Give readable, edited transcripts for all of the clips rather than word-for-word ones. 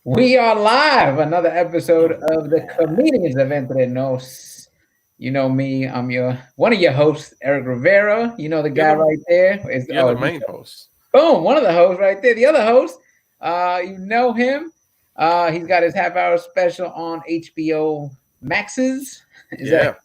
We are live. Another episode of the Comedians of Entre Nos. You know me. I'm one of your hosts, Erik Rivera. You know the guy right there. You're the main host. Boom, one of the hosts right there. The other host, you know him. He's got his half-hour special on HBO Max's. That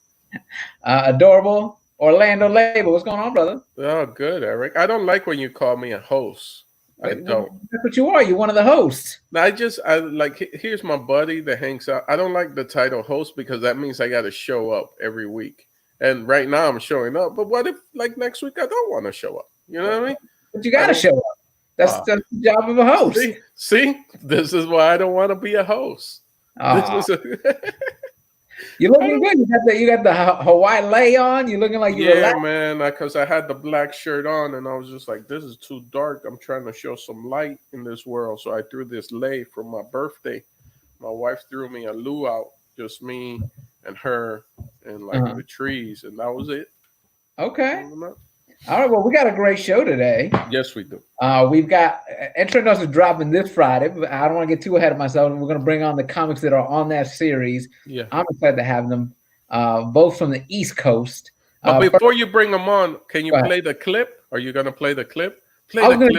adorable? Orlando Leyba. What's going on, brother? Oh, good, Erik. I don't like when you call me a host. I don't. That's what you are. You're one of the hosts. I like. Here's my buddy that hangs out. I don't like the title host because that means I got to show up every week. And right now I'm showing up. But what if, like, next week I don't want to show up? You know what I mean? But you got to show up. That's the job of a host. See, this is why I don't want to be a host. You're looking good. You got the Hawaii lei on. You're looking like you're relaxed. Man. Because I had the black shirt on, and I was just like, "This is too dark. I'm trying to show some light in this world." So I threw this lei for my birthday. My wife threw me a luau, just me and her, and like the trees, and that was it. Okay. All right. Well, we got a great show today. Yes, we do. We've got Entre Nos is dropping this Friday. But I don't want to get too ahead of myself. We're going to bring on the comics that are on that series. Yeah, I'm excited to have them, both from the East Coast. But before you bring them on, can you play the clip? Are you going to play the clip? I was going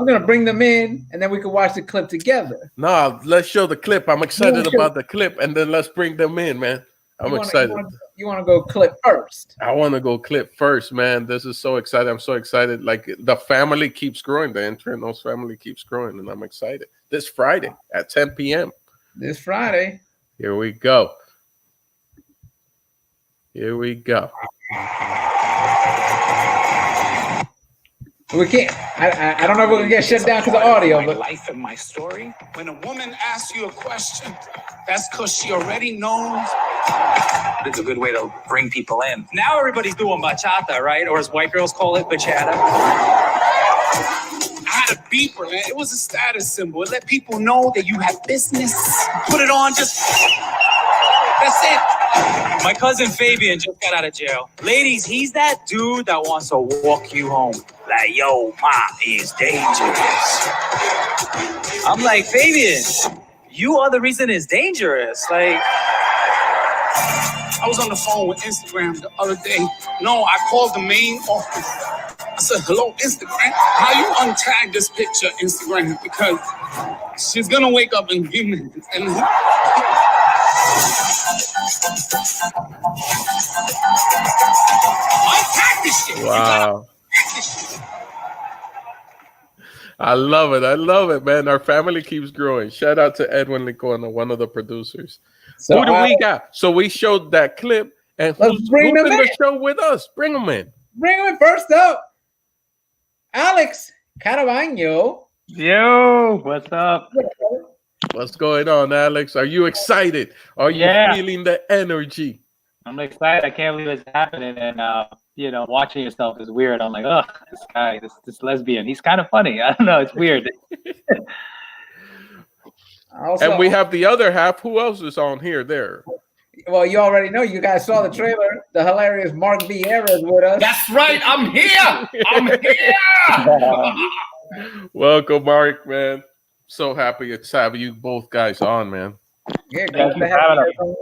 to bring them in, and then we could watch the clip together. No, let's show the clip. I'm excited about the clip, and then let's bring them in, man. I'm excited. You want to go clip first? I want to go clip first, man. This is so exciting. I'm so excited. Like, the family keeps growing. The Entre Nos family keeps growing, and I'm excited. This Friday at 10 p.m. This Friday. Here we go. Here we go. We can't. I don't know if we're gonna get shut down because of audio. But life and my story. When a woman asks you a question, that's because she already knows. It's a good way to bring people in. Now everybody's doing bachata, right? Or as white girls call it, bachata. I had a beeper, man. It was a status symbol. It let people know that you have business. Put it on, just. That's it. My cousin Fabian just got out of jail. Ladies, he's that dude that wants to walk you home. Like, yo, ma is dangerous. I'm like, Fabian, you are the reason it's dangerous. Like, I was on the phone with Instagram the other day. No, I called the main office. I said, hello, Instagram. How you untag this picture, Instagram? Because she's going to wake up in a few minutes. And untag this shit. Wow. I love it. I love it, man. Our family keeps growing. Shout out to Edwin Licona, one of the producers. So who do we got? So we showed that clip, and who's in the show with us? Bring them in. Bring them in. First up, Alex Carabaño. Yo, what's up? What's going on, Alex? Are you excited? Are you feeling the energy? I'm excited. I can't believe it's happening. And, watching yourself is weird. I'm like, oh, this guy, this lesbian, he's kind of funny. I don't know. It's weird. And we have the other half. Who else is on here? There. Well, you already know. You guys saw the trailer. The hilarious Mark Viera is with us. That's right. I'm here. I'm here. Welcome, Mark, man. So happy to have you both guys on, man. Yeah, glad to have you.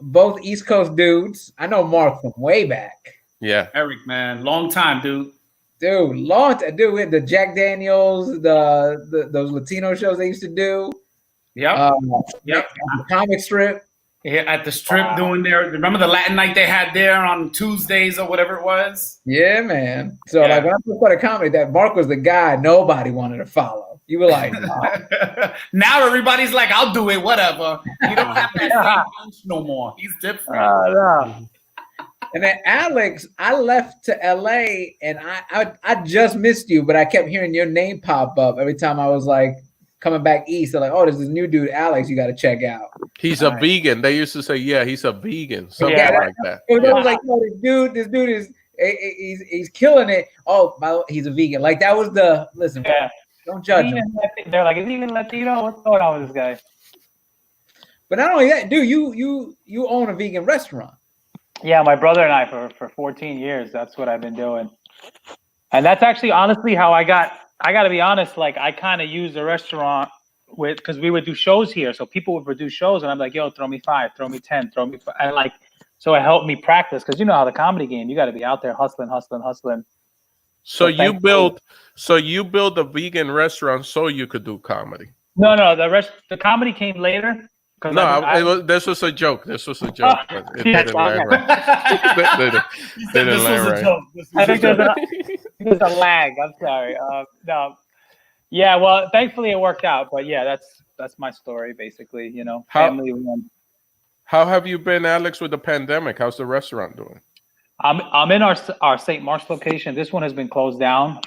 Both East Coast dudes. I know Mark from way back. Yeah. Erik, man. Long time, dude. Dude, long time. Dude, with the Jack Daniels, those Latino shows they used to do. Yep. The comic strip. Yeah, at the strip doing their. Remember the Latin night they had there on Tuesdays or whatever it was? Yeah, man. So like when I first started comedy, that Mark was the guy nobody wanted to follow. You were like, oh. Now everybody's like, I'll do it, whatever. You don't have that same punch no more. He's different. And then Alex, I left to LA and I just missed you, but I kept hearing your name pop up every time I was like coming back east. They're like, oh, there's this new dude, Alex, you got to check out. He's a vegan. They used to say, yeah, he's a vegan. Something like that. It was like, oh, this dude is he's killing it. Oh, by the way, he's a vegan. Like that was the listen. Yeah. Don't judge him. They're like, is he even Latino? What's going on with this guy? But not only that, dude, you own a vegan restaurant. Yeah, my brother and I for 14 years. That's what I've been doing. And that's actually honestly how I got to be honest, like I kind of used the restaurant because we would do shows here, so people would produce shows, and I'm like, yo, throw me 5, throw me 10, throw me 5. And like, so it helped me practice, because you know how the comedy game, you got to be out there hustling. So you build a vegan restaurant so you could do comedy. No, the comedy came later. No, this was a joke. But it didn't land right. Didn't land right. I think there's a lag. I'm sorry. No. Yeah, well, thankfully it worked out. But yeah, that's my story, basically. You know, family. How have you been, Alex, with the pandemic? How's the restaurant doing? I'm in our St. Mark's location. This one has been closed down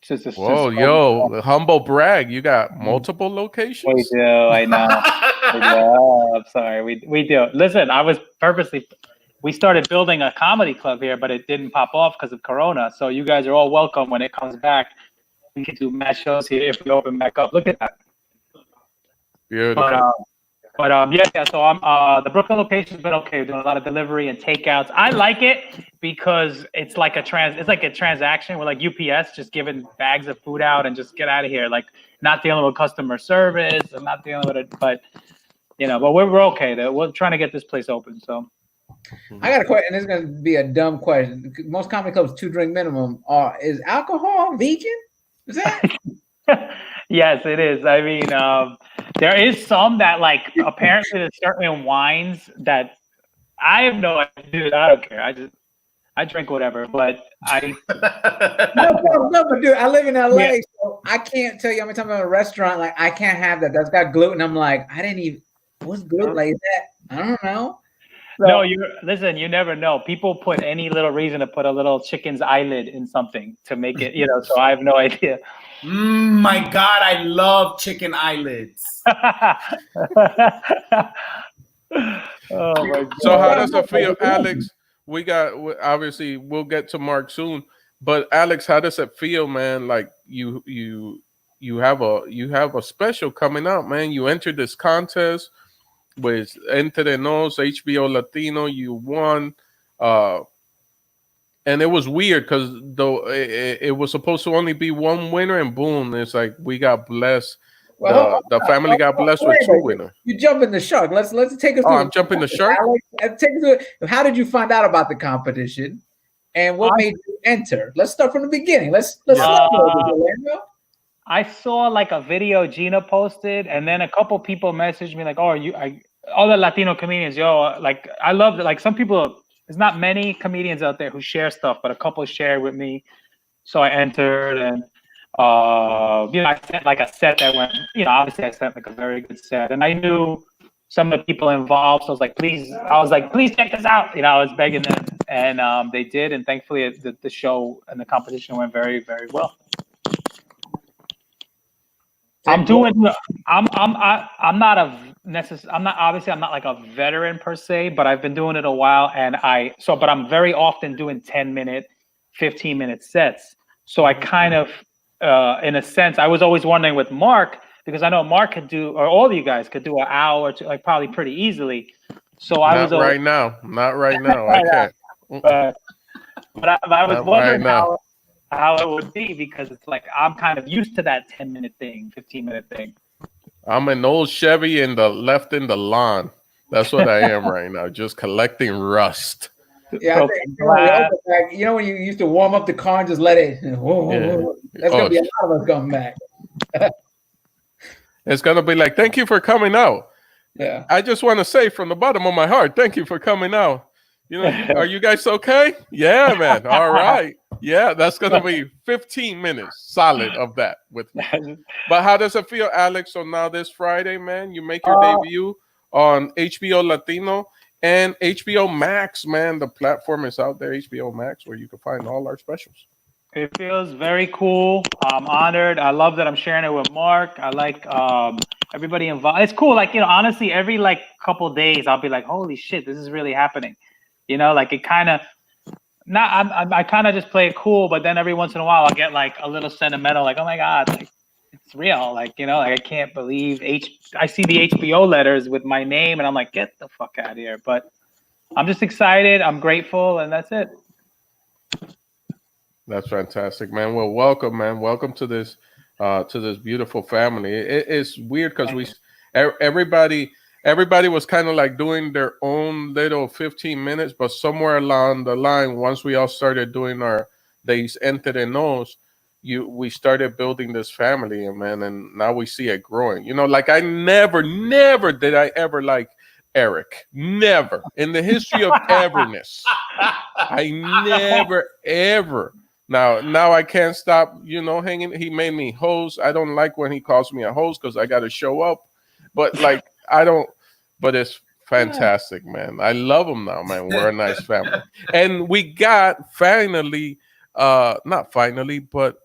since this. Whoa, humble brag! You got multiple locations. We do. I know. I'm sorry. We do. Listen, we started building a comedy club here, but it didn't pop off because of Corona. So you guys are all welcome when it comes back. We can do match shows here if we open back up. Look at that. Beautiful. But yeah. So I'm the Brooklyn location's been okay. We're doing a lot of delivery and takeouts. I like it because it's like a transaction. We're like UPS, just giving bags of food out and just get out of here. Like not dealing with customer service and not dealing with it. But but we're okay. We're trying to get this place open. So I got a question. This is going to be a dumb question. Most comedy clubs 2-drink minimum. Is alcohol vegan? Is that? Yes, it is. I mean, there is some that like apparently there's certain wines that I have no idea. Dude, I don't care. I drink whatever, but no, but dude, I live in LA, so I can't tell you how many times I'm in a restaurant like I can't have that. That's got gluten. I'm like, I didn't even. What's gluten like that? I don't know. So, no, listen. You never know. People put any little reason to put a little chicken's eyelid in something to make it. So I have no idea. My God, I love chicken eyelids. Oh my God. So how does it feel, Alex? Obviously we'll get to Mark soon, but Alex, how does it feel, man? Like you have a special coming out, man. You entered this contest with Entre Nos, HBO Latino. You won. And it was weird because though it was supposed to only be one winner, and boom, it's like we got blessed. The family got blessed with 2 winners. You jumping the shark. Let's take us. Oh, I'm jumping the shark. Alex, take us through. How did you find out about the competition, and what made you enter? Let's start from the beginning. Let's I saw like a video Gina posted, and then a couple people messaged me like, "Oh, all the Latino comedians, like I love it." Like some people. There's not many comedians out there who share stuff, but a couple shared with me. So I entered, and I sent like a set that went. Obviously I sent like a very good set, and I knew some of the people involved. So I was like, please check this out. I was begging them, and they did, and thankfully the show and the competition went very, very well. I'm not like a veteran per se, but I've been doing it a while, but I'm very often doing 10-minute, 15-minute sets. So I kind of, in a sense, I was always wondering with Mark, because I know Mark could do, or all of you guys could do an hour or two, like probably pretty easily. So not right now. I can't. But I was wondering how it would be, because it's like I'm kind of used to that 10-minute thing, 15-minute thing. I'm an old Chevy left in the lawn. That's what I am right now, just collecting rust. Yeah, when you used to warm up the car and just let it. That's gonna be a lot of us coming back. It's gonna be like, thank you for coming out. Yeah, I just want to say from the bottom of my heart, thank you for coming out. Are you guys okay? Yeah, man. All right. Yeah, that's going to be 15 minutes solid of that with me. But how does it feel, Alex? So now this Friday, man, you make your debut on HBO Latino and HBO Max, man. The platform is out there, HBO Max, where you can find all our specials. It feels very cool. I'm honored. I love that I'm sharing it with Mark. I like everybody involved. It's cool. Like, honestly, every like couple days, I'll be like, holy shit, this is really happening. Like it kind of, I kind of just play it cool, but then every once in a while I'll get like a little sentimental, like, oh my God, like it's real. Like, like I can't believe I see the HBO letters with my name and I'm like, get the fuck out of here. But I'm just excited. I'm grateful. And that's it. That's fantastic, man. Well, welcome, man. Welcome to this to this beautiful family. It's weird because everybody was kind of like doing their own little 15 minutes, but somewhere along the line, once we all started doing these Entre Nos, we started building this family, and now we see it growing. Like I never did I ever like Erik. Never in the history of everness. I never ever. Now I can't stop, hanging. He made me host. I don't like when he calls me a host because I got to show up. But like I don't. But it's fantastic, man. I love him now, man. We're a nice family, and we got finally, not finally, but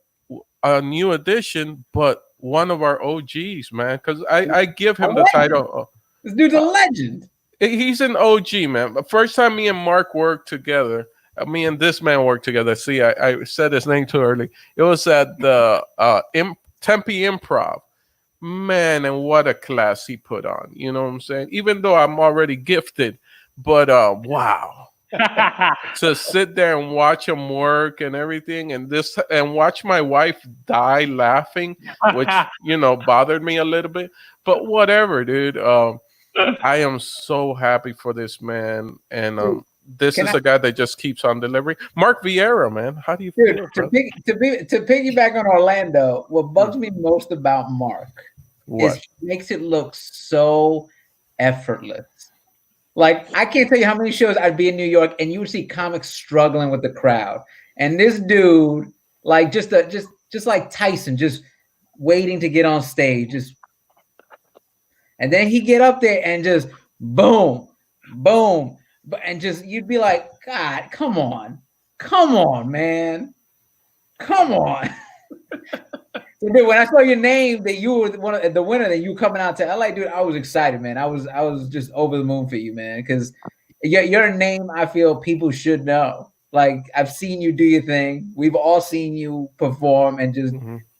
a new addition, but one of our OGs, man. Because I give him the title. This dude's a legend. He's an OG, man. The first time me and Mark worked together, me and this man worked together. See, I said his name too early. It was at the Tempe Improv. Man, and what a class he put on. You know what I'm saying? Even though I'm already gifted, but wow. To sit there and watch him work and everything, and watch my wife die laughing, which bothered me a little bit. But whatever, dude. I am so happy for this man, and this is a guy that just keeps on delivering. Mark Viera, man, how do you feel? To piggyback on Orlando, what bugs me most about Mark is he makes it look so effortless. Like, I can't tell you how many shows I'd be in New York and you would see comics struggling with the crowd. And this dude, like just like Tyson, just waiting to get on stage. And then he'd get up there and just boom, boom. And just, you'd be like, God, come on, man. Come on. So, dude, when I saw your name that you were one of the winner, that you coming out to LA, dude, I was excited, man. I was just over the moon for you, man, because you're a name I feel people should know. Like, I've seen you do your thing. We've all seen you perform and just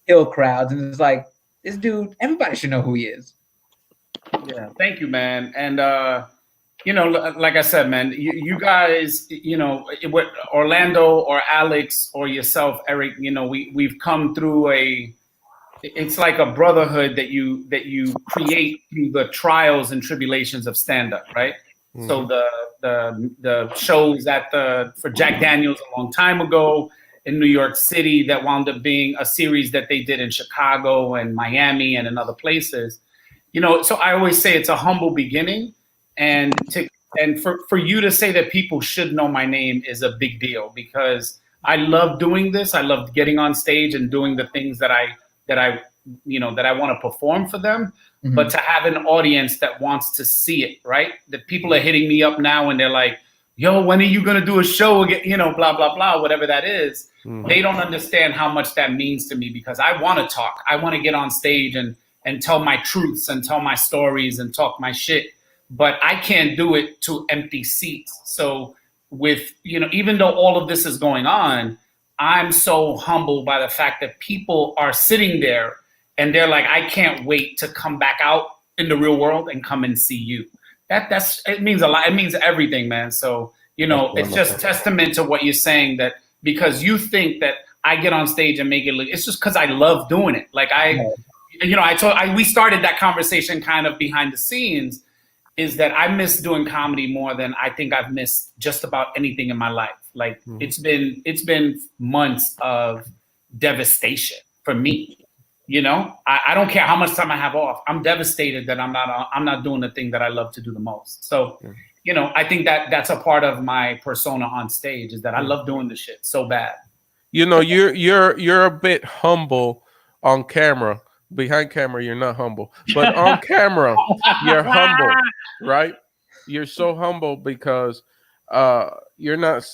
kill crowds, and it's like, this dude, everybody should know who he is. Yeah, thank you, man. And like I said, man, you guys, Orlando or Alex or yourself, Erik, we've come through it's like a brotherhood that you create through the trials and tribulations of stand-up, right? Mm-hmm. So the shows for Jack Daniels a long time ago in New York City that wound up being a series that they did in Chicago and Miami and in other places. So I always say it's a humble beginning, and for you to say that people should know my name is a big deal, because I love doing this. I love getting on stage and doing the things that I want to perform for them. Mm-hmm. But to have an audience that wants to see it, right? That people are hitting me up now and they're like, yo, when are you going to do a show again? Blah, blah, blah, whatever that is. Mm-hmm. They don't understand how much that means to me, because I want to talk. I want to get on stage and tell my truths and tell my stories and talk my shit. But I can't do it to empty seats. So even though all of this is going on, I'm so humbled by the fact that people are sitting there and they're like, I can't wait to come back out in the real world and come and see you. It means a lot. It means everything, man. So, it's just testament to what you're saying, that because you think that I get on stage and make it look, it's just because I love doing it. Like we started that conversation kind of behind the scenes, is that I miss doing comedy more than I think I've missed just about anything in my life. Like it's been months of devastation for me. I don't care how much time I have off. I'm devastated that I'm not doing the thing that I love to do the most. So, I think that's a part of my persona on stage, is that I love doing the shit so bad. You're a bit humble on camera. Behind camera, you're not humble, but on camera, you're humble, right? You're so humble because you're not.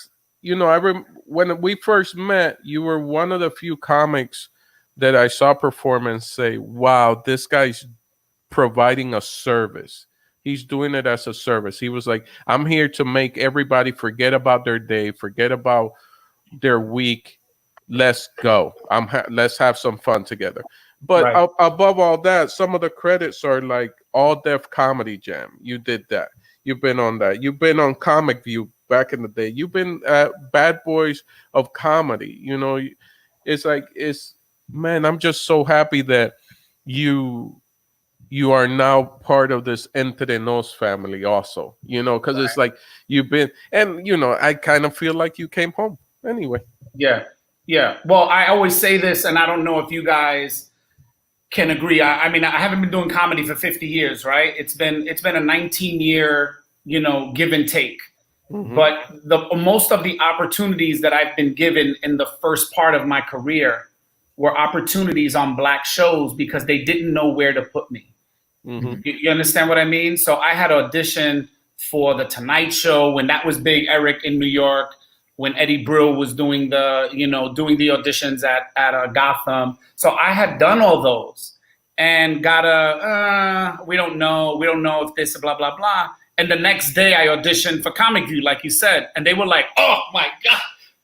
When we first met, you were one of the few comics that I saw perform and say, "Wow, this guy's providing a service. He's doing it as a service." He was like, "I'm here to make everybody forget about their day, forget about their week. Let's go. Let's have some fun together." But right. Above all that, some of the credits are like All Def Comedy Jam. You did that. You've been on that. You've been on Comic View back in the day. You've been at Bad Boys of Comedy. It's like man, I'm just so happy that you are now part of this Entre Nos family also, you know, because it's like you've been, and, you know, I kind of feel like you came home anyway. Yeah. Yeah. Well, I always say this, and I don't know if you guys can agree. I mean, I haven't been doing comedy for 50 years, right? It's been a 19-year, you know, give and take. Mm-hmm. But most of the opportunities that I've been given in the first part of my career were opportunities on Black shows because they didn't know where to put me. Mm-hmm. You understand what I mean? So I had auditioned for The Tonight Show when that was big, Erik, in New York, when Eddie Brill was doing the auditions at Gotham. So I had done all those and got we don't know if this, blah, blah, blah. And the next day I auditioned for Comic View, like you said, and they were like, oh my God,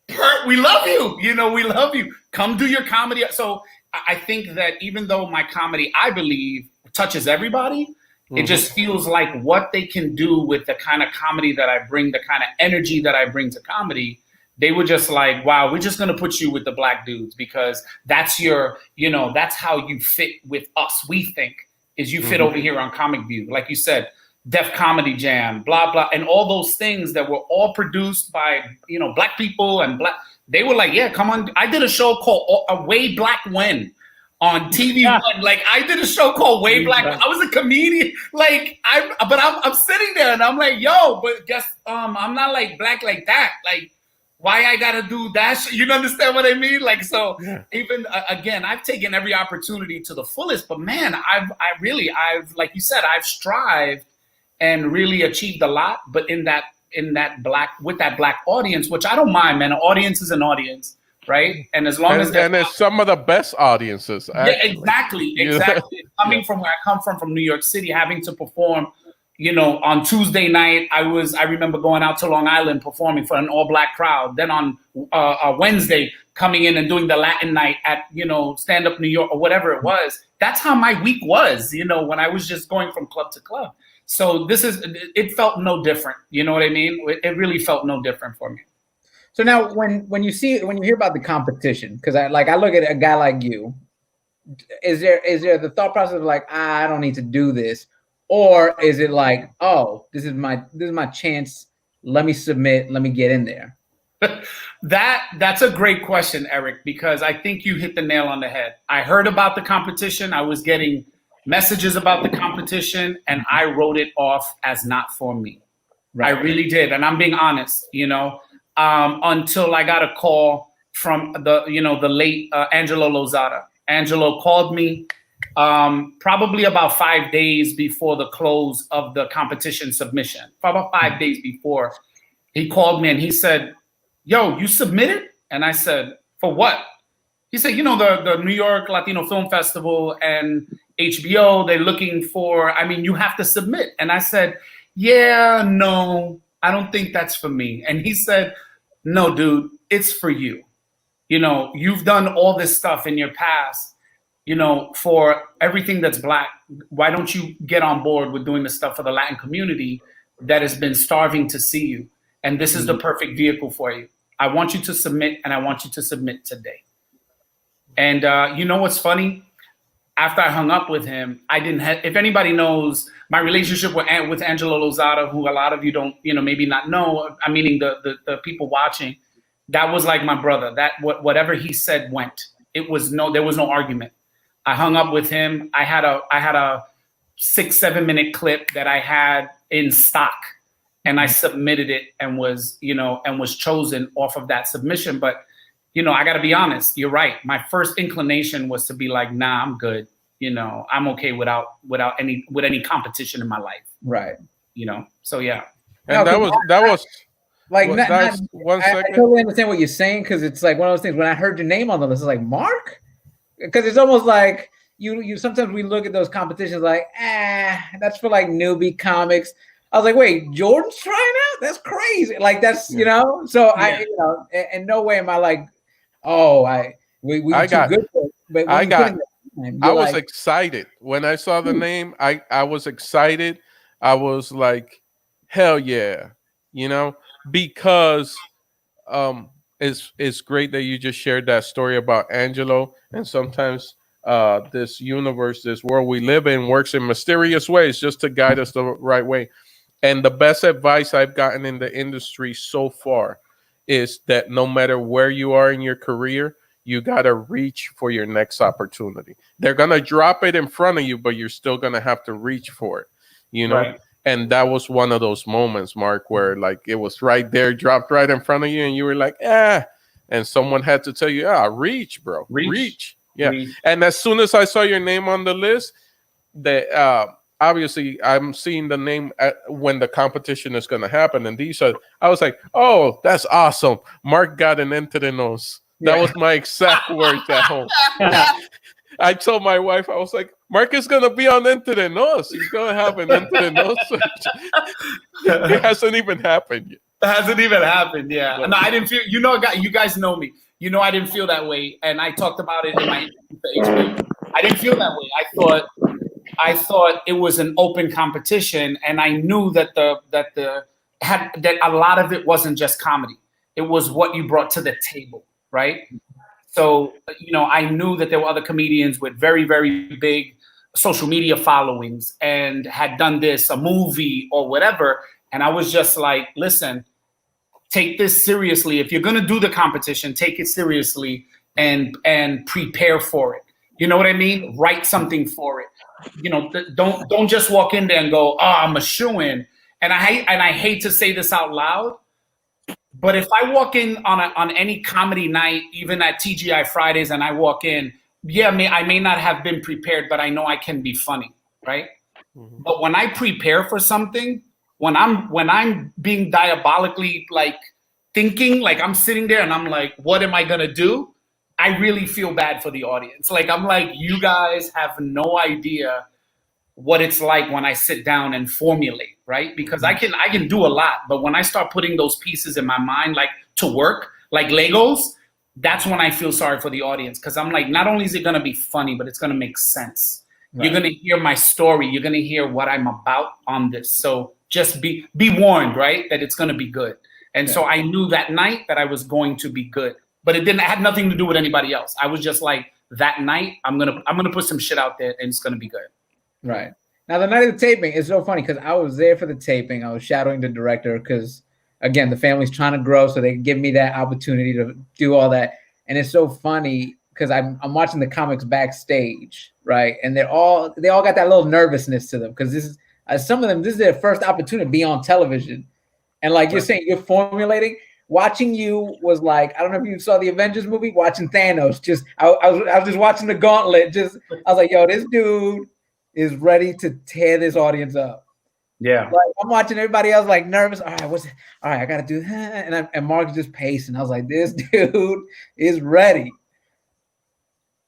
Bert, we love you. You know, we love you. Come do your comedy. So I think that even though my comedy, I believe, touches everybody, mm-hmm. It just feels like what they can do with the kind of comedy that I bring, the kind of energy that I bring to comedy, they were just like, wow, we're just going to put you with the Black dudes because that's your, you know, that's how you fit with us. We think is you fit mm-hmm. over here on Comic View. Like you said, Def Comedy Jam, blah, blah, and all those things that were all produced by, you know, Black people and Black. They were like, yeah, come on. I did a show called Way Black When on TV. Yeah. Like I did a show called Way Black. I was a comedian. Like I'm sitting there and I'm like, yo, but guess I'm not like Black like that. Like why I gotta do that? You understand what I mean? Like so. Yeah. Even again, I've taken every opportunity to the fullest. But man, I've like you said, I've strived and really achieved a lot. But with that Black audience, which I don't mind, man. An audience is an audience. Right, and as long as it's some of the best audiences. Actually. Yeah, exactly. Coming from where I come from New York City, having to perform, you know, on Tuesday night, I remember going out to Long Island performing for an all-Black crowd. Then on Wednesday, coming in and doing the Latin night at, you know, Stand Up New York or whatever it was. That's how my week was, you know, when I was just going from club to club. So it felt no different. You know what I mean? It really felt no different for me. So now, when you hear about the competition, because I look at a guy like you, is there the thought process of like, I don't need to do this, or is it like, oh, this is my chance, let me submit, let me get in there? That's a great question, Erik, because I think you hit the nail on the head. I heard about the competition, I was getting messages about the competition, and I wrote it off as not for me. Right. I really did, and I'm being honest, you know. Until I got a call from the late Angelo Lozada. Angelo called me probably about 5 days before the close of the competition submission. About 5 days before, he called me and he said, yo, you submitted? And I said, for what? He said, you know, the New York Latino Film Festival and HBO, they're looking for, I mean, you have to submit. And I said, yeah, no, I don't think that's for me. And he said, no, dude, it's for you. You know, you've done all this stuff in your past, you know, for everything that's Black. Why don't you get on board with doing the stuff for the Latin community that has been starving to see you? And this is the perfect vehicle for you. I want you to submit, and I want you to submit today. And you know what's funny? After I hung up with him, I didn't have, if anybody knows my relationship with Angelo Lozada, who a lot of you don't, you know, maybe not know, I'm meaning the people watching, that was like my brother. That whatever he said went. There was no argument. I hung up with him. I had a 6-7 minute clip that I had in stock, and I submitted it and was chosen off of that submission. But you know, I got to be honest. You're right. My first inclination was to be like, nah, I'm good. You know, I'm okay without any competition in my life. Right. You know. So yeah. And that was like, I totally understand what you're saying, because it's like one of those things. When I heard your name on the list, it's like, Mark, because it's almost like you. Sometimes we look at those competitions like, that's for like newbie comics. I was like, wait, Jordan's trying out? That's crazy. Like that's you know. So I, you know, in no way am I like, oh, we got too good for it. But I was excited when I saw the name. I was excited. I was like, hell yeah, you know, because and it's great that you just shared that story about Angelo. And sometimes this universe, this world we live in, works in mysterious ways just to guide us the right way. And the best advice I've gotten in the industry so far is that no matter where you are in your career, you got to reach for your next opportunity. They're going to drop it in front of you, but you're still going to have to reach for it, you know? Right. And that was one of those moments, Mark, where like it was right there, dropped right in front of you, and you were like, and someone had to tell you, reach, bro, reach. Yeah. Reach. And as soon as I saw your name on the list, that obviously I'm seeing the name when the competition is going to happen. And I was like, oh, that's awesome. Mark got an Entre Nos. That was my exact words at home. I told my wife, I was like, Mark is going to be on Entre Nos. He's going to have an Entre Nos. It hasn't even happened yet. It hasn't even happened, yeah. But, no, I didn't feel, you guys know me. You know I didn't feel that way. And I talked about it in my HBO. I didn't feel that way. I thought it was an open competition, and I knew that that a lot of it wasn't just comedy. It was what you brought to the table, right? So, I knew that there were other comedians with very, very big social media followings and had done this, a movie or whatever. And I was just like, listen, take this seriously. If you're going to do the competition, take it seriously and prepare for it. You know what I mean? Write something for it. Don't just walk in there and go, oh, I'm a shoo-in. And I hate to say this out loud, but if I walk in on any comedy night, even at TGI Fridays, and I walk in, I may not have been prepared, but I know I can be funny, right? Mm-hmm. But when I prepare for something, when I'm being diabolically like thinking, like I'm sitting there and I'm like, what am I gonna do? I really feel bad for the audience. Like I'm like, you guys have no idea what it's like when I sit down and formulate, right? Because I can do a lot, but when I start putting those pieces in my mind, like to work, like Legos, that's when I feel sorry for the audience. Because I'm like, not only is it gonna be funny, but it's gonna make sense. Right. You're gonna hear my story. You're gonna hear what I'm about on this. So just be warned, right? That it's gonna be good. And so I knew that night that I was going to be good. But it had nothing to do with anybody else. I was just like, that night, I'm gonna put some shit out there and it's gonna be good. Right. Now the night of the taping is so funny because I was there for the taping. I was shadowing the director because again, the family's trying to grow, so they give me that opportunity to do all that. And it's so funny because I'm watching the comics backstage, right? And they all got that little nervousness to them because this is some of them, this is their first opportunity to be on television. And like you're saying, you're formulating. Watching you was like, I don't know if you saw the Avengers movie, watching Thanos. I was just watching the gauntlet. I was like, yo, this dude is ready to tear this audience up. Yeah. Like, I'm watching everybody else like nervous. All right, I gotta do that. And Mark's just pacing. I was like, this dude is ready.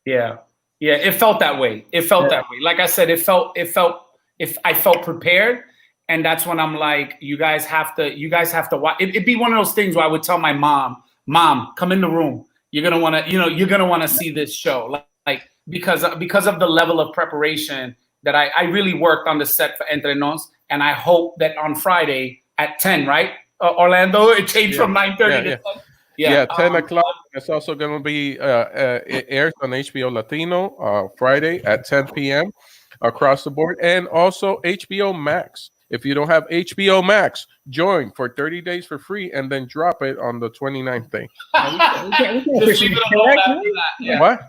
Yeah. Yeah, it felt that way. That way. Like I said, I felt prepared. And that's when I'm like, you guys have to watch. It'd be one of those things where I would tell my mom, come in the room. You're gonna want to see this show, like because of the level of preparation that I really worked on the set for Entre Nos, and I hope that on Friday at 10, right, Orlando, it changed from 9:30 to 10. Yeah, 10 o'clock. It's also going to be it airs on HBO Latino Friday at 10 p.m. across the board, and also HBO Max. If you don't have HBO Max, join for 30 days for free and then drop it on the 29th day. What?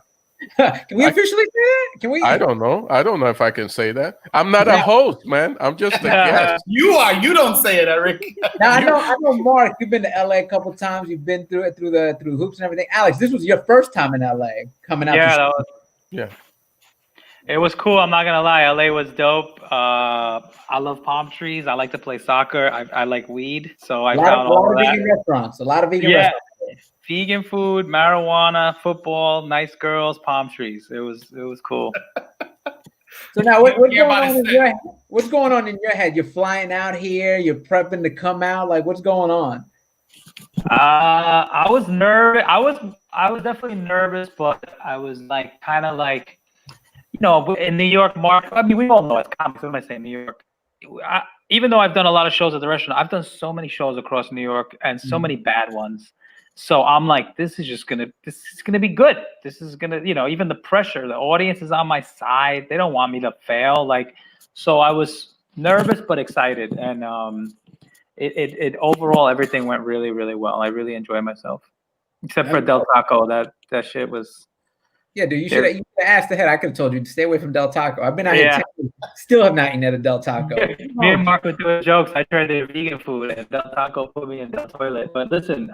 Can we officially say that? Can we? I don't know. I don't know if I can say that. I'm not a host, man. I'm just a guest. You are. You don't say it, Erik. Now I know, Mark. You've been to LA a couple times. You've been through it through hoops and everything. Alex, this was your first time in LA coming out. Yeah, it was cool. I'm not gonna lie. LA was dope. I love palm trees. I like to play soccer. I like weed. So I found all that. Vegan restaurants. A lot of vegan restaurants. Vegan food, marijuana, football, nice girls, palm trees. It was cool. So now what's going on in your head? You're flying out here, you're prepping to come out, like what's going on? I was nervous. I was definitely nervous, but I was like kind of like, in New York, Mark, I mean, we all know it's comics. What am I saying? New York. Even though I've done a lot of shows at the restaurant, I've done so many shows across New York and so many bad ones. So I'm like, this is gonna be good. This is gonna, even the pressure, the audience is on my side. They don't want me to fail. Like, so I was nervous but excited, and it overall everything went really, really well. I really enjoyed myself, except for Del Taco. That shit was. Yeah, dude, you should have asked ahead. I could have told you to stay away from Del Taco. I've been out here, still have not eaten at a Del Taco. Me and Mark were doing jokes. I tried their vegan food, and Del Taco put me in the toilet. But listen,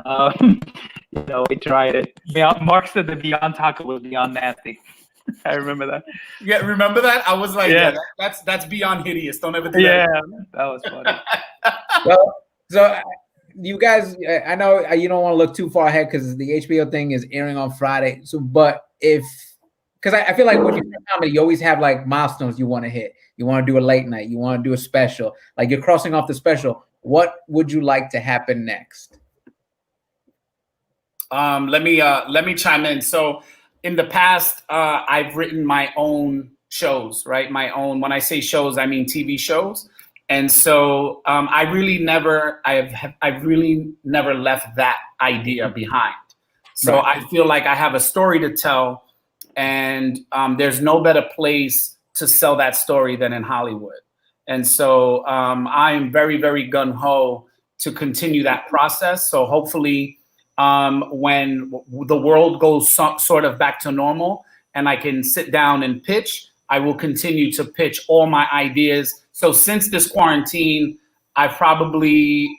we tried it. Mark said the Beyond Taco was beyond nasty. I remember that. Yeah, remember that? I was like, that's beyond hideous. Don't ever do that. Yeah, that was funny. Well, so you guys, I know you don't want to look too far ahead because the HBO thing is airing on Friday. So, but because I feel like when you're in comedy, you always have like milestones you want to hit. You want to do a late night. You want to do a special. Like you're crossing off the special. What would you like to happen next? Let me chime in. So in the past, I've written my own shows, right? My own. When I say shows, I mean TV shows. And so I've really never left that idea behind. So right. I feel like I have a story to tell, and there's no better place to sell that story than in Hollywood. And so I'm very, very gung-ho to continue that process. So hopefully when the world goes sort of back to normal and I can sit down and pitch, I will continue to pitch all my ideas. So since this quarantine, I've probably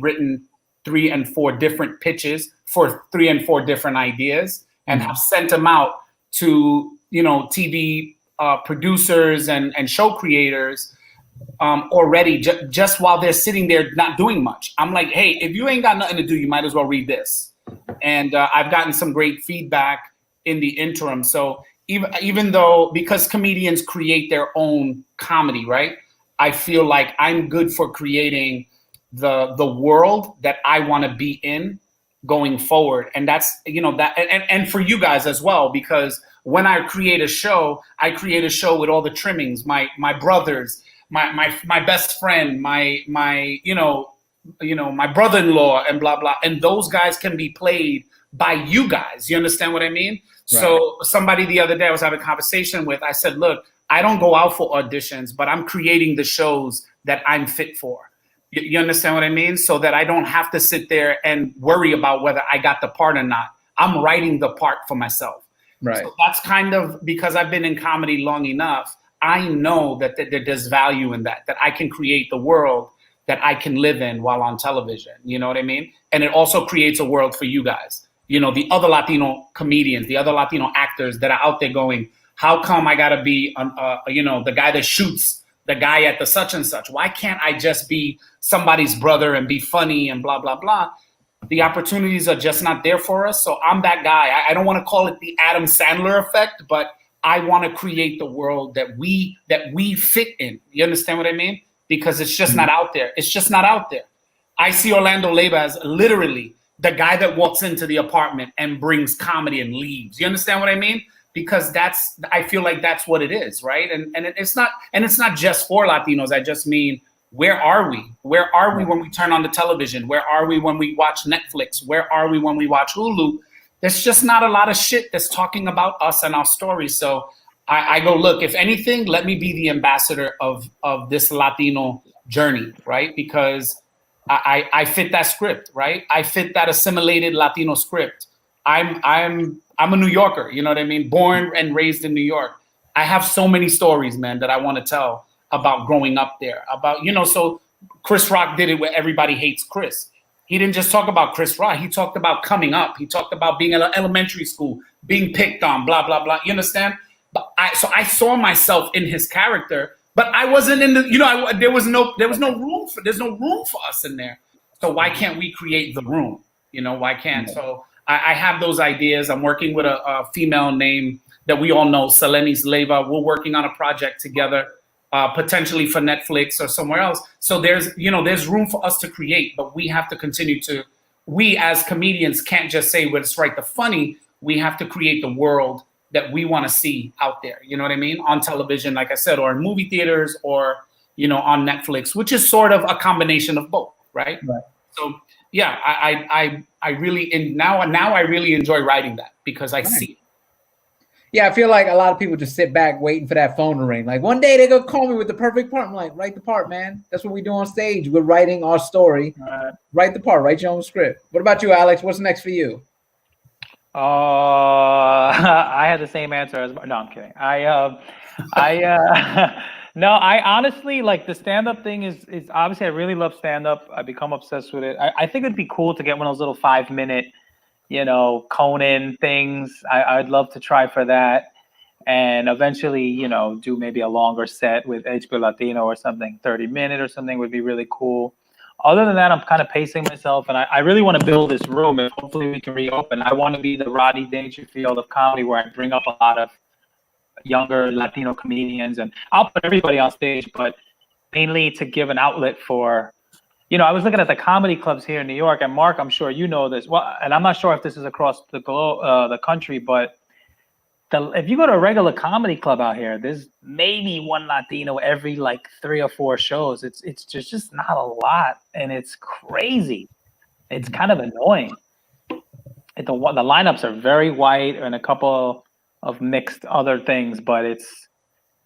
written 3 and 4 different pitches for 3 and 4 different ideas, and have sent them out to TV producers and show creators already. Just while they're sitting there not doing much, I'm like, hey, if you ain't got nothing to do, you might as well read this. And I've gotten some great feedback in the interim. So even though, because comedians create their own comedy, right? I feel like I'm good for creating the world that I want to be in going forward. And that's, that, and for you guys as well, because when I create a show with all the trimmings, my brothers, my best friend, my brother-in-law, and blah, blah. And those guys can be played by you guys. You understand what I mean? Right. So somebody the other day I was having a conversation with, I said, look, I don't go out for auditions, but I'm creating the shows that I'm fit for. You understand what I mean? So that I don't have to sit there and worry about whether I got the part or not. I'm writing the part for myself. Right. So that's kind of, because I've been in comedy long enough, I know that there's value in that I can create the world that I can live in while on television. You know what I mean? And it also creates a world for you guys. The other Latino comedians, the other Latino actors that are out there going, how come I gotta be, the guy that shoots the guy at the such and such? Why can't I just be somebody's brother and be funny and blah, blah, blah? The opportunities are just not there for us. So I'm that guy. I don't want to call it the Adam Sandler effect, but I want to create the world that we fit in. You understand what I mean? Because it's just not out there. It's just not out there. I see Orlando Leyba as literally the guy that walks into the apartment and brings comedy and leaves. You understand what I mean? Because I feel like that's what it is, right? And it's not just for Latinos. I just mean, where are we? Where are we when we turn on the television? Where are we when we watch Netflix? Where are we when we watch Hulu? There's just not a lot of shit that's talking about us and our stories. So I go, look, if anything, let me be the ambassador of this Latino journey, right? Because I fit that script, right? I fit that assimilated Latino script. I'm a New Yorker, you know what I mean? Born and raised in New York. I have so many stories, man, that I want to tell about growing up there. About, so Chris Rock did it where Everybody Hates Chris. He didn't just talk about Chris Rock. He talked about coming up. He talked about being in elementary school, being picked on, blah, blah, blah. You understand? But I saw myself in his character, but I wasn't in the, there's no room for us in there. So why can't we create the room? Why can't? So I have those ideas. I'm working with a female name that we all know, Selenis Leyba. We're working on a project together, potentially for Netflix or somewhere else. So there's room for us to create, but we have to continue to, we as comedians can't just say what's right, the funny. We have to create the world that we want to see out there. You know what I mean? On television, like I said, or in movie theaters, or, on Netflix, which is sort of a combination of both, right? So yeah, I really now I really enjoy writing that because I see it. Yeah, I feel like a lot of people just sit back waiting for that phone to ring. Like one day they're gonna call me with the perfect part. I'm like, write the part, man. That's what we do on stage. We're writing our story. Write the part. Write your own script. What about you, Alex? What's next for you? I had the same answer as no, I'm kidding. No, I honestly like the stand-up thing is obviously I really love stand-up. I become obsessed with it. I think it'd be cool to get one of those little 5-minute, Conan things. I'd love to try for that. And eventually, do maybe a longer set with HBO Latino or something, 30-minute or something would be really cool. Other than that, I'm kind of pacing myself, and I really want to build this room, and hopefully we can reopen. I want to be the Rodney Dangerfield of comedy, where I bring up a lot of younger Latino comedians, and I'll put everybody on stage, but mainly to give an outlet for, I was looking at the comedy clubs here in New York, and Mark, I'm sure you know this. Well, and I'm not sure if this is across the the country, but if you go to a regular comedy club out here, there's maybe one Latino every like 3 or 4 shows. It's just not a lot, and it's crazy. It's kind of annoying. The lineups are very white and a couple of mixed other things, but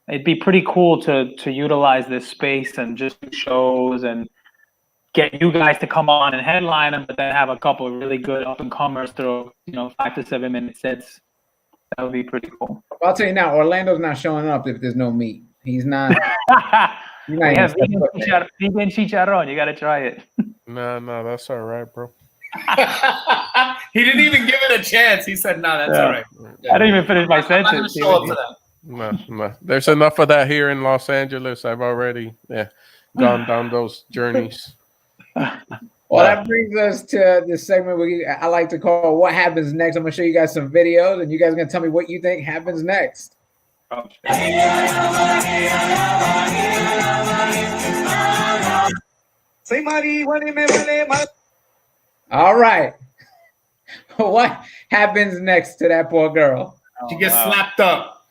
it'd be pretty cool to utilize this space and just do shows and get you guys to come on and headline them, but then have a couple of really good up and comers through 5 to 7 minute sets. That would be pretty cool. Well, I'll tell you now, Orlando's not showing up if there's no meat. He's not. We have vegan chicharrón. You got to try it. No, that's all right, bro. He didn't even give it a chance. He said, "No, that's all right." I didn't even finish my sentence. No. There's enough of that here in Los Angeles. I've already gone down those journeys. Well, that brings us to this segment I like to call "What Happens Next." I'm gonna show you guys some videos, and you guys are gonna tell me what you think happens next. All right. What happens next to that poor girl? She gets slapped up.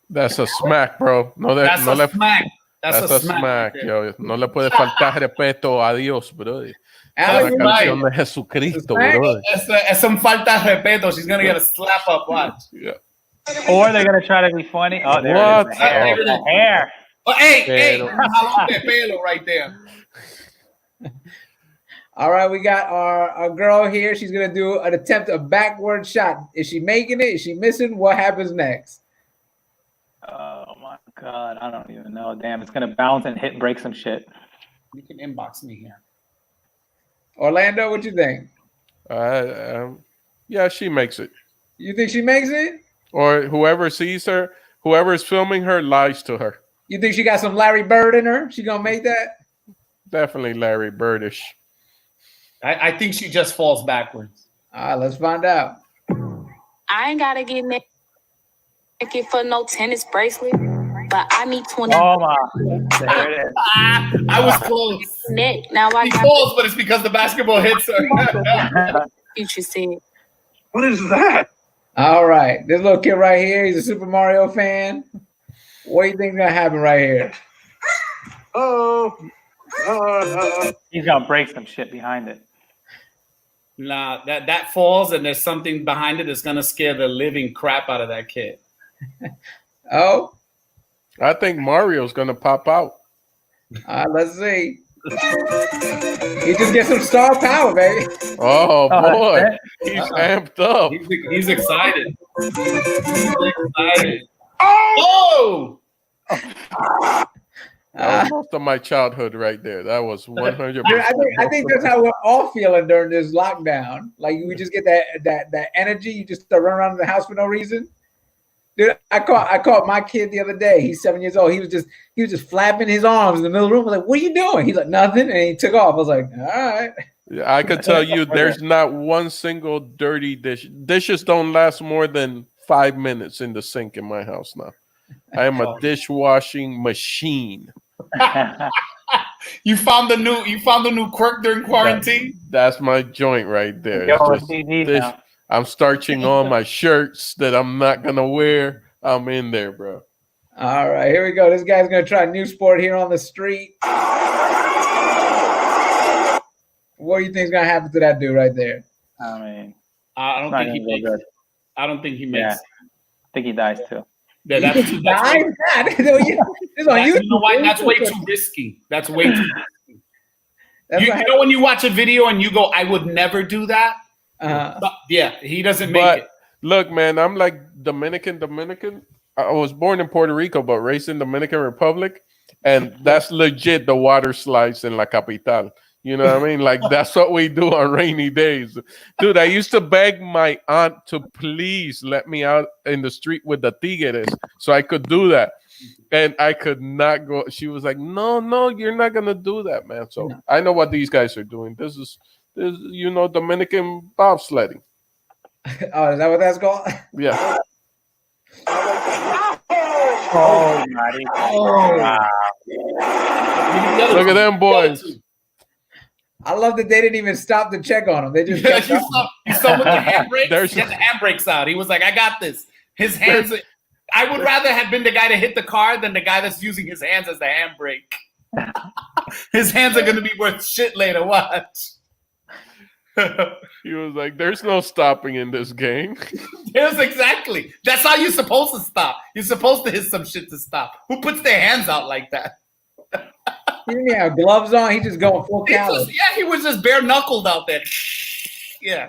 That's a smack, bro. That's a smack. That's a smack, yo. No le puede faltar respeto a Dios, bro. Alex, la canción de Jesucristo, bro. Es un falta de respeto. She's gonna get a slap up. Watch. Yeah. Or they're gonna try to be funny. Oh, there it is. The hair. Oh, hey, jalón de pelo right there. All right, we got our girl here. She's gonna do an attempt a backward shot. Is she making it? Is she missing? What happens next? Oh my God, I don't even know. Damn, it's gonna bounce and hit and break some shit. You can inbox me here. Orlando, what you think? Yeah, she makes it. You think she makes it? Or whoever sees her, whoever is filming her, lies to her. You think she got some Larry Bird in her? She gonna make that? Definitely Larry Birdish. I think she just falls backwards. All right, let's find out. I ain't gotta get naked for no tennis bracelet, but I need 20. Oh my! There it is. I was close. Now I She falls, but it's because the basketball hits her. Future said. What is that? All right, this little kid right here, he's a Super Mario fan. What do you think is gonna happen right here? He's gonna break some shit behind it. Nah, that falls and there's something behind it that's gonna scare the living crap out of that kid. Oh, I think Mario's gonna pop out. Let's see. He just gets some star power, baby. Oh boy, he's amped up. He's excited. He's excited. Oh! That was most of my childhood right there. That was 100%. I think that's how we're all feeling during this lockdown. Like we just get that energy. You just run around the house for no reason. Dude, I caught my kid the other day. He's 7 years old. He was just flapping his arms in the middle of the room. I was like, what are you doing? He's like, nothing. And he took off. I was like, all right. I could tell you there's not one single dirty dish. Dishes don't last more than 5 minutes in the sink in my house now. I am a dishwashing machine. You found the new quirk during quarantine? That's my joint right there. I'm starching all my shirts that I'm not gonna wear. I'm in there, bro. All right, here we go. This guy's gonna try a new sport here on the street. What do you think is gonna happen to that dude right there? I mean, I don't think he makes it. I don't think he makes it. I think he dies too. Yeah, that's You know why? That's way too risky. That's way too risky. You know when you watch a video and you go, I would never do that? But yeah, he doesn't make it. Look, man, I'm like Dominican. I was born in Puerto Rico, but raised in Dominican Republic. And that's legit the water slides in La Capital. You know what I mean? Like, that's what we do on rainy days. Dude, I used to beg my aunt to please let me out in the street with the tigres so I could do that. And I could not go. She was like, no, you're not going to do that, man. So I know what these guys are doing. This is Dominican bobsledding. Oh, is that what that's called? Yeah. Oh, Maddie. Oh. Wow. Look at them boys. I love that they didn't even stop to check on him. They just you saw with the handbrakes. He had the handbrakes out. He was like, I got this. His hands. I would rather have been the guy to hit the car than the guy that's using his hands as the handbrake. His hands are going to be worth shit later. Watch. He was like, there's no stopping in this game. There's exactly. That's how you're supposed to stop. You're supposed to hit some shit to stop. Who puts their hands out like that? He didn't have gloves on. He just going full caliber. He was just bare knuckled out there. Yeah.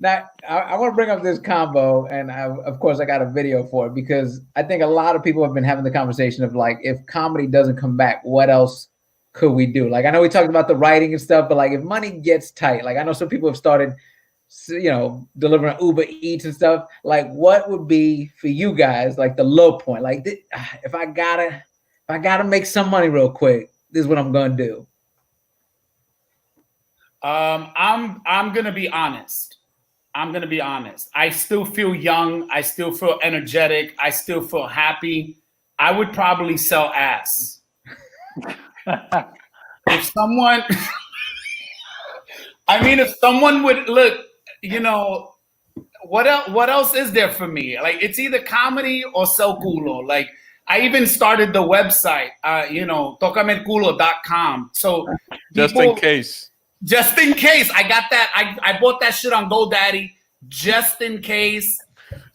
Now, I want to bring up this combo, and of course, I got a video for it because I think a lot of people have been having the conversation of like, if comedy doesn't come back, what else could we do? Like, I know we talked about the writing and stuff, but like, if money gets tight, like I know some people have started, delivering Uber Eats and stuff. Like, what would be for you guys like the low point? Like, if I gotta make some money real quick, this is what I'm gonna do. I'm gonna be honest. I still feel young. I still feel energetic. I still feel happy. I would probably sell ass. If someone would look, what else is there for me? Like, it's either comedy or sell culo. Like, I even started the website, tocamelculo.com. So just in case, I got that. I bought that shit on GoDaddy just in case,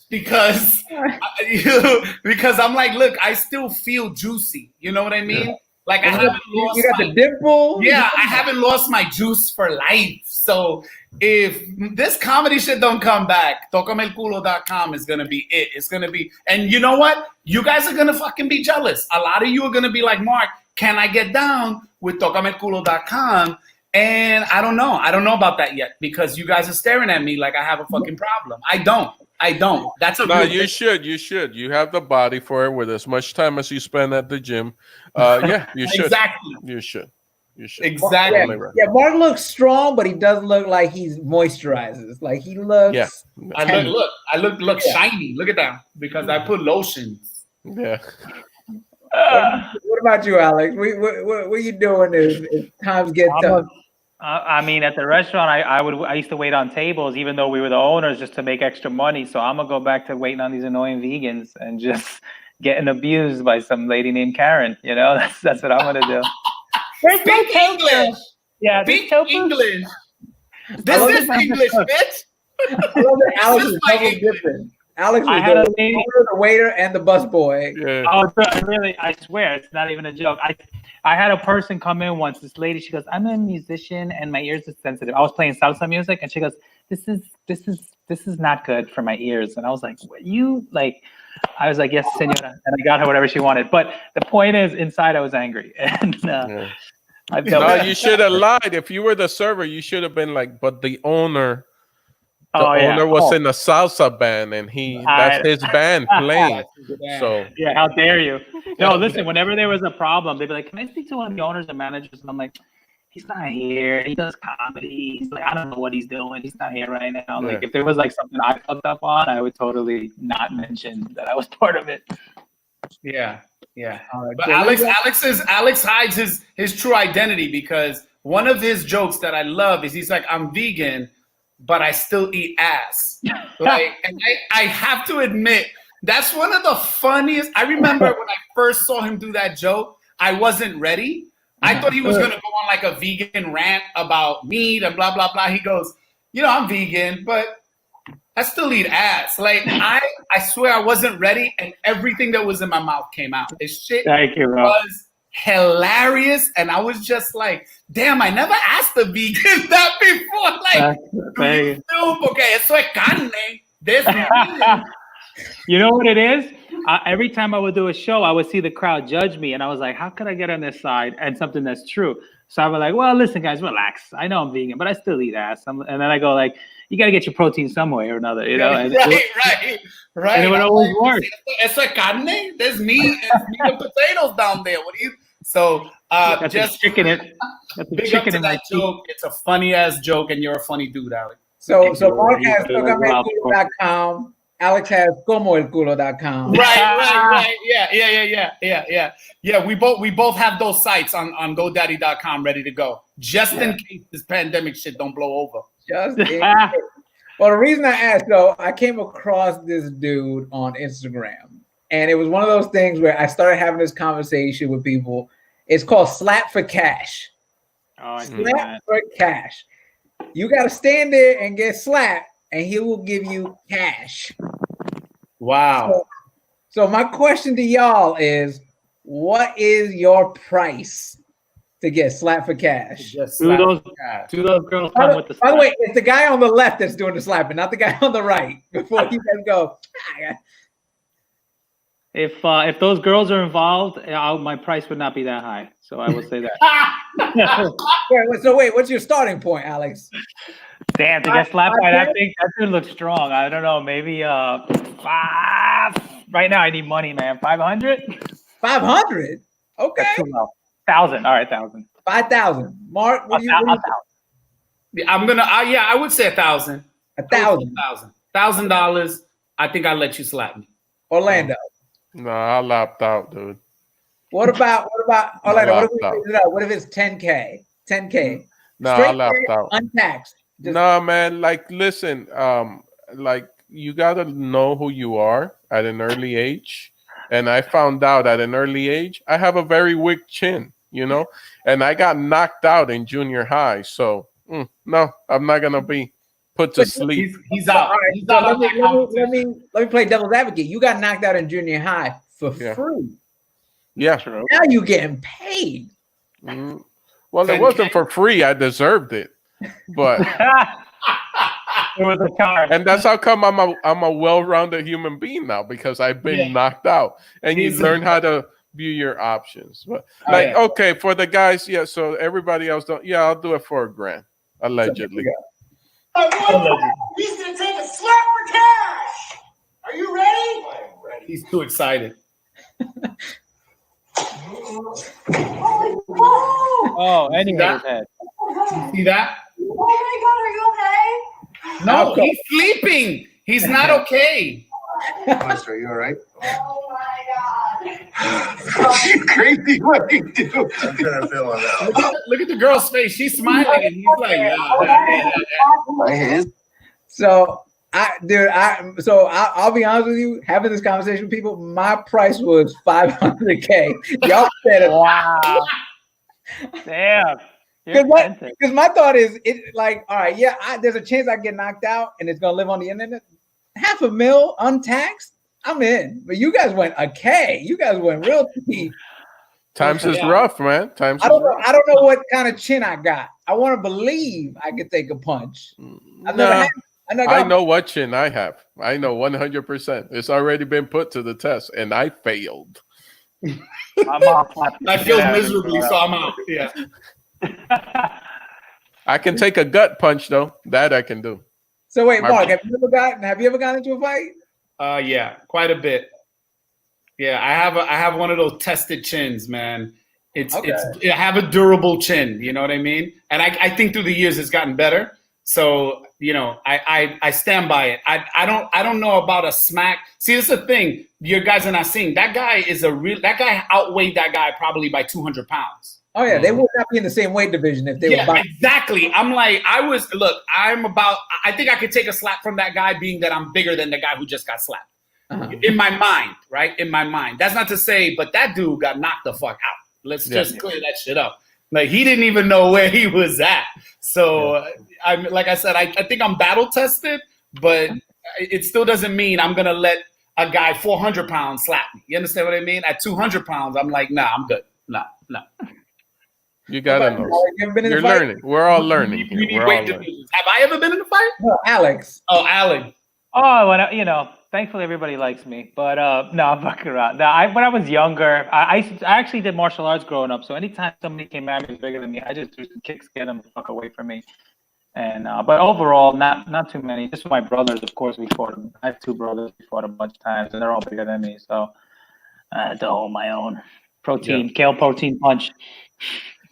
because I'm like, look, I still feel juicy. You know what I mean? Like, I haven't lost. You got the dimple. Yeah, I haven't lost my juice for life. So if this comedy shit don't come back, tocamelculo.com is gonna be it. It's gonna be, and you know what? You guys are gonna fucking be jealous. A lot of you are gonna be like, Mark, can I get down with tocamelculo.com? And I don't know about that yet, because you guys are staring at me like I have a fucking problem. I don't. That's you should. You have the body for it with as much time as you spend at the gym. Yeah, you should. Exactly. You should. Exactly. Yeah, Mark looks strong, but he doesn't look like he's moisturizes. Like, he looks. Yeah. I look shiny. Look at that, because I put lotions. Yeah. What about you, Alex? What are you doing if times get tough? I mean, at the restaurant, I used to wait on tables, even though we were the owners, just to make extra money. So I'm gonna go back to waiting on these annoying vegans and just getting abused by some lady named Karen. That's what I'm gonna do. Speak English. Yeah, speak English. This is English, bitch. I love that Alex is double dipping. Alex was the waiter and the busboy. Yeah. Oh, I swear, it's not even a joke. I had a person come in once. This lady, she goes, "I'm a musician and my ears are sensitive." I was playing salsa music, and she goes, "This is not good for my ears." And I was like, "What, you like?" I was like, "Yes, señora," and I got her whatever she wanted. But the point is, inside I was angry, and you should have lied. If you were the server, you should have been like, "But the owner." The owner was in a salsa band, and that's his band playing. So yeah, how dare you? No, listen. Whenever there was a problem, they'd be like, "Can I speak to one of the owners and managers?" And I'm like, "He's not here. He does comedy. He's like, I don't know what he's doing. He's not here right now." Yeah. Like, if there was like something I fucked up on, I would totally not mention that I was part of it. Yeah. But Alex hides his true identity, because one of his jokes that I love is he's like, "I'm vegan, but I still eat ass." Like, and I have to admit, that's one of the funniest. I remember when I first saw him do that joke, I wasn't ready, I thought he was going to go on like a vegan rant about meat and blah, blah, blah. He goes, I'm vegan, but I still eat ass. Like, I swear I wasn't ready, and everything that was in my mouth came out. This shit was hilarious, and I was just like, damn, I never asked a vegan that before. Like, okay, eso es carne. This You know what it is? Every time I would do a show, I would see the crowd judge me, and I was like, how could I get on this side and something that's true? So I was like, well, listen, guys, relax. I know I'm vegan, but I still eat ass. And then I go like, you got to get your protein some way or another, And right. And it would always work. Eso es carne? There's meat and potatoes down there. What do you? So just chicken it. Big up to that joke. It's a funny ass joke, and you're a funny dude, Alex. So Mark has tocameculo.com. Alex has comoelculo.com. Right. Yeah. We both have those sites on GoDaddy.com ready to go, just in case this pandemic shit don't blow over. Just in case. Well, the reason I asked, though, I came across this dude on Instagram, and it was one of those things where I started having this conversation with people. It's called Slap for Cash. Slap for Cash. You got to stand there and get slapped, and he will give you cash. Wow. So my question to y'all is, what is your price to get slapped for cash? Do those girls come with the slap? By the way, it's the guy on the left that's doing the slapping, not the guy on the right. Before he can go. If those girls are involved, my price would not be that high. So I will say that. So wait, what's your starting point, Alex? Damn, to get slapped by that thing, that dude looks strong. I don't know, maybe 5. Right now I need money, man. 500? 500? Okay. That's too low. 1,000. All right, 1,000. 5,000. Mark, what do you I'm gonna I would say 1,000. 1,000. $1,000. I think I'll let you slap me. Orlando. No, I lapped out, dude. What about Orlando? What if it's 10K? 10K. No, I lapped out. Untaxed. No, man. Like, listen. Like, you gotta know who you are at an early age, and I found out at an early age I have a very weak chin, and I got knocked out in junior high. So no, I'm not gonna be put to sleep. He's out. Right, he's out. Let me play devil's advocate. You got knocked out in junior high for free. Yeah, true. Now you getting paid. Well, it wasn't for free. I deserved it, but it was a card. And that's how come I'm a well-rounded human being now, because I've been knocked out, and you learn how to view your options. But okay, for the guys, so everybody else don't. Yeah, I'll do it for $1,000 allegedly. He's gonna take a slap for cash. Are you ready? I am ready. He's too excited. Oh, and he hit his head. You see that? Oh my God, are you okay? No, he's sleeping. He's not okay. Master, are you all right? Oh my God. Crazy what you do. I'm trying to feel on that. Look at the girl's face. She's smiling, and he's like, My hands. So I'll be honest with you. Having this conversation with people, my price was $500K. Y'all said it. Wow. Damn. Because my thought is, all right, there's a chance I get knocked out and it's gonna live on the internet. $500,000 untaxed, I'm in. But you guys went a K. You guys went real deep. Times is rough, man. I don't know what kind of chin I got. I want to believe I could take a punch. I know what chin I have. I know 100%. It's already been put to the test, and I failed. I'm off. I feel miserably, so I'm out. Yeah. I can take a gut punch, though. That I can do. So wait, Mark, have you ever gotten into a fight? Yeah, quite a bit. Yeah, I have one of those tested chins, man. I have a durable chin, you know what I mean? And I think through the years it's gotten better. So, I stand by it. I don't know about a smack. See, this is the thing. You guys are not seeing. That guy outweighed that guy probably by 200 pounds. Oh yeah, they would not be in the same weight division if they were. Exactly. I'm like, I think I could take a slap from that guy, being that I'm bigger than the guy who just got slapped. In my mind, right? In my mind. That's not to say, but that dude got knocked the fuck out. Let's just clear that shit up. Like he didn't even know where he was at. So I'm like I said, I think I'm battle tested, but it still doesn't mean I'm gonna let a guy 400 pounds slap me. You understand what I mean? At 200 pounds, I'm like, nah, I'm good. Nah. You gotta know. You ever been in You're a fight? learning. We're all learning here. We're all learning. Have I ever been in a fight? No, Alex. Oh, Alex. Oh, thankfully everybody likes me. But no, I'm fucking around. No, when I was younger, I actually did martial arts growing up. So anytime somebody came at me bigger than me, I just threw some kicks, get them the fuck away from me. And but overall, not too many. Just my brothers, of course, we fought them. I have two brothers. We fought a bunch of times, and they're all bigger than me. So I had to hold my own. Kale protein punch.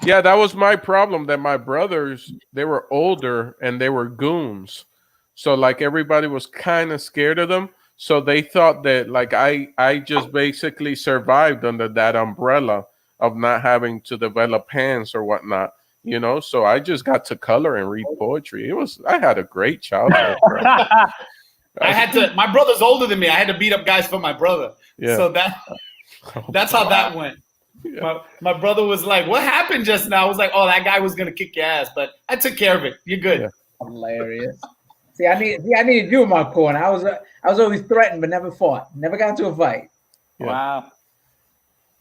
Yeah, that was my problem. That my brothers, they were older and they were goons. So like everybody was kind of scared of them. So they thought that like I just basically survived under that umbrella of not having to develop hands or whatnot. You know, so I just got to color and read poetry. I had a great childhood. My brother's older than me. I had to beat up guys for my brother. Yeah. So that's how that went. Yeah. My brother was like, "What happened just now?" I was like, "Oh, that guy was gonna kick your ass," but I took care of it. You're good. Yeah. Hilarious. See, I needed you in my corner. I was always threatened, but never fought. Never got into a fight. Yeah. Wow.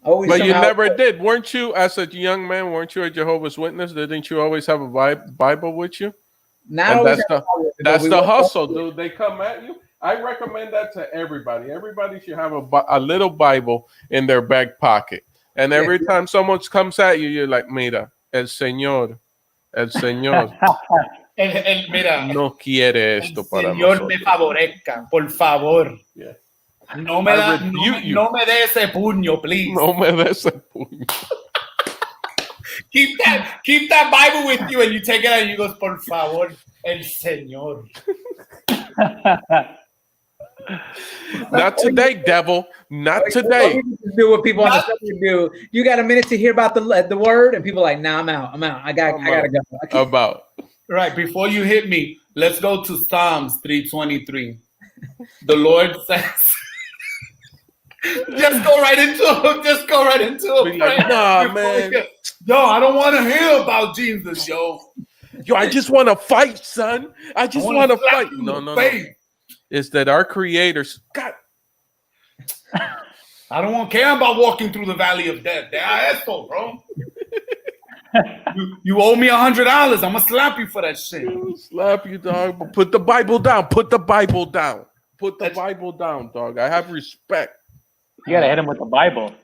Always but you never did, weren't you? As a young man, weren't you a Jehovah's Witness? Didn't you always have a Bible with you? Now that's the hustle, dude. They come at you. I recommend that to everybody. Everybody should have a little Bible in their back pocket. And every time someone comes at you, you're like, mira, el Señor mira, no quiere esto para Señor nosotros. me favorezca, por favor. Yeah. No me dé ese puño, please. No me dé ese puño. Keep that Bible with you and you take it out and you go, por favor, el Señor. Not today, devil. Not today. Do what people on the subject do. You got a minute to hear about the word, and people are like, nah, I'm out. I gotta go. About right before you hit me, let's go to Psalms 3:23. The Lord says, just go right into it. Just go right into it. Like, nah, man. Yo, I don't want to hear about Jesus, yo. I just want to fight, son. I just want to fight. No. Is that our creators? God. I don't care about walking through the valley of death. Esto, bro. you owe me $100. I'm gonna slap you for that shit. Slap you, dog. But put the Bible down. Put the Bible down. Put the Bible down, dog. I have respect. You gotta hit him with the Bible.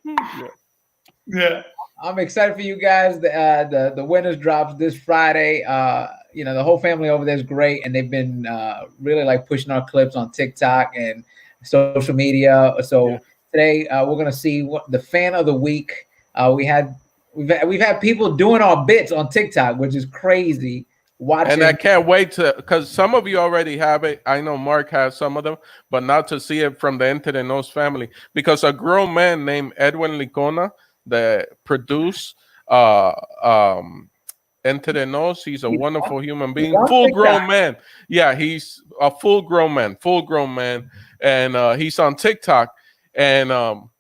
Yeah. I'm excited for you guys. The winners drops this Friday. The whole family over there is great, and they've been really like pushing our clips on TikTok and social media. So today we're gonna see what the fan of the week. We've had people doing our bits on TikTok, which is crazy. Watching. And I can't wait because some of you already have it. I know Mark has some of them, but now to see it from the Entre Nos family, because a grown man named Edwin Licona that produced Entre Nos, he's a wonderful human being, full-grown man. Yeah, he's a full-grown man, and he's on TikTok, and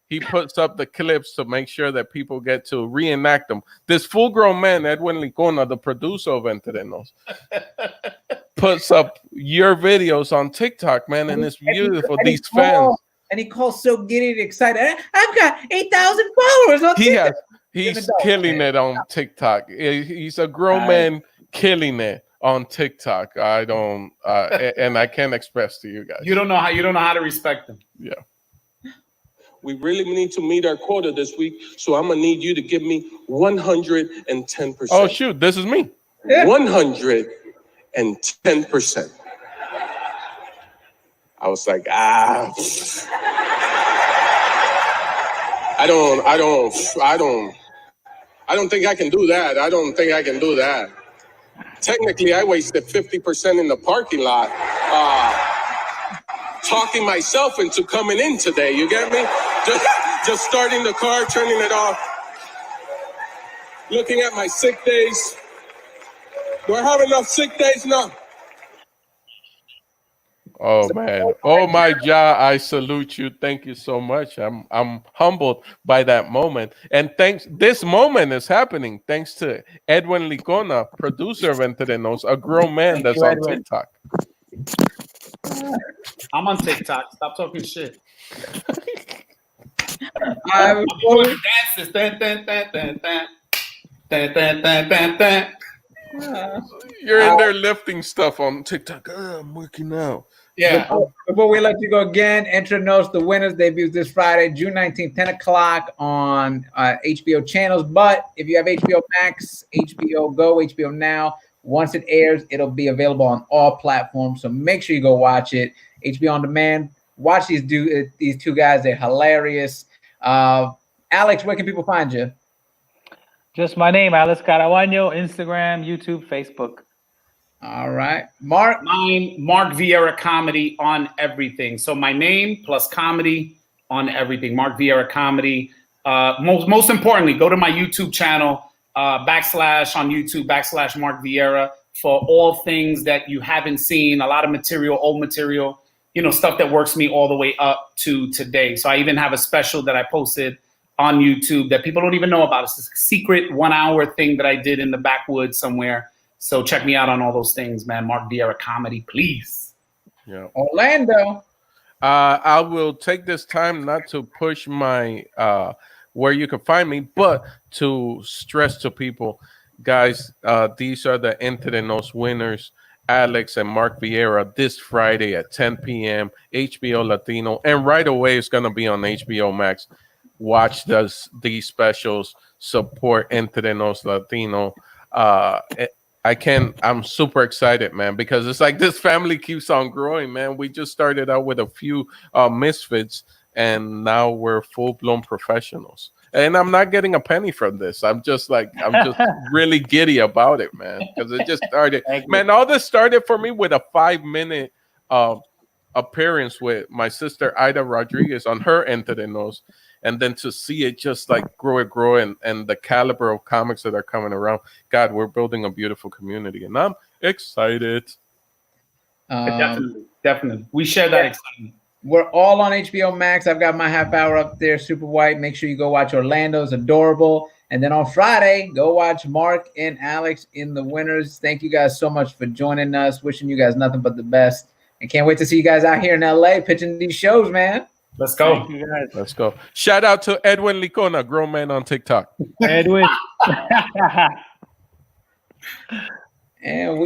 he puts up the clips to make sure that people get to reenact them. This full-grown man, Edwin Licona, the producer of Entre Nos, puts up your videos on TikTok, man, and it's beautiful. These fans. And he calls so giddy and excited. I've got 8,000 followers on TikTok. He's killing it on TikTok. He's a grown man killing it on TikTok. I don't, and I can't express to you guys. You don't know how to respect him. Yeah. We really need to meet our quota this week, so I'm gonna need you to give me 110%. Oh shoot, this is me. 110%. I was like, I don't think I can do that. I don't think I can do that. Technically, I wasted 50% in the parking lot. Talking myself into coming in today, you get me? Just starting the car, turning it off, looking at my sick days. Do I have enough sick days? No. Oh man. Oh my God, I salute you. Thank you so much. I'm humbled by that moment. And thanks, this moment is happening thanks to Edwin Licona, producer of Entre Nos, a grown man Thank that's you, on Edwin. TikTok. I'm on TikTok. Stop talking shit. I'm doing the dances. Dun, dun, dun, dun, dun. Dun, dun, dun, dun, dun. You're in there lifting stuff on TikTok. Oh, I'm working out. Yeah. Before we let you go again, Entre Nos, the winners debuts this Friday, June 19th, 10 o'clock on HBO channels. But if you have HBO Max, HBO Go, HBO Now, once it airs, it'll be available on all platforms. So make sure you go watch it. HBO On Demand. Watch these two guys. They're hilarious. Alex, where can people find you? Just my name, Alex Carabaño, Instagram, YouTube, Facebook. All right. Mark? Mine, Mark Viera Comedy on everything. So my name plus comedy on everything. Mark Viera Comedy. Most importantly, go to my YouTube channel, / on YouTube, / Mark Viera, for all things that you haven't seen, a lot of material, old material, stuff that works me all the way up to today. So I even have a special that I posted on YouTube that people don't even know about. It's a secret 1 hour thing that I did in the backwoods somewhere. So check me out on all those things, man. Mark Viera Comedy, please. Yeah. Orlando. I will take this time not to push my where you can find me, but to stress to people, guys, these are the Entre Nos winners, Alex and Mark Viera, this Friday at 10 p.m. HBO Latino, and right away it's gonna be on HBO Max. Watch these specials, support Entre Nos Latino. I'm super excited, man, because it's like this family keeps on growing, man. We just started out with a few misfits, and now we're full-blown professionals. And I'm not getting a penny from this. I'm just really giddy about it, man, because it just started. Man, all this started for me with a 5-minute appearance with my sister Ida Rodriguez on her Entre Nos. And then to see it just like grow and the caliber of comics that are coming around. God, we're building a beautiful community, and I'm excited. Definitely. We share that excitement. We're all on HBO Max. I've got my half hour up there, super white. Make sure you go watch Orlando's adorable. And then on Friday, go watch Mark and Alex in the winners. Thank you guys so much for joining us. Wishing you guys nothing but the best. And can't wait to see you guys out here in LA pitching these shows, man. Let's go. Thank you guys. Let's go. Shout out to Edwin Licona, grown man on TikTok. Edwin. And we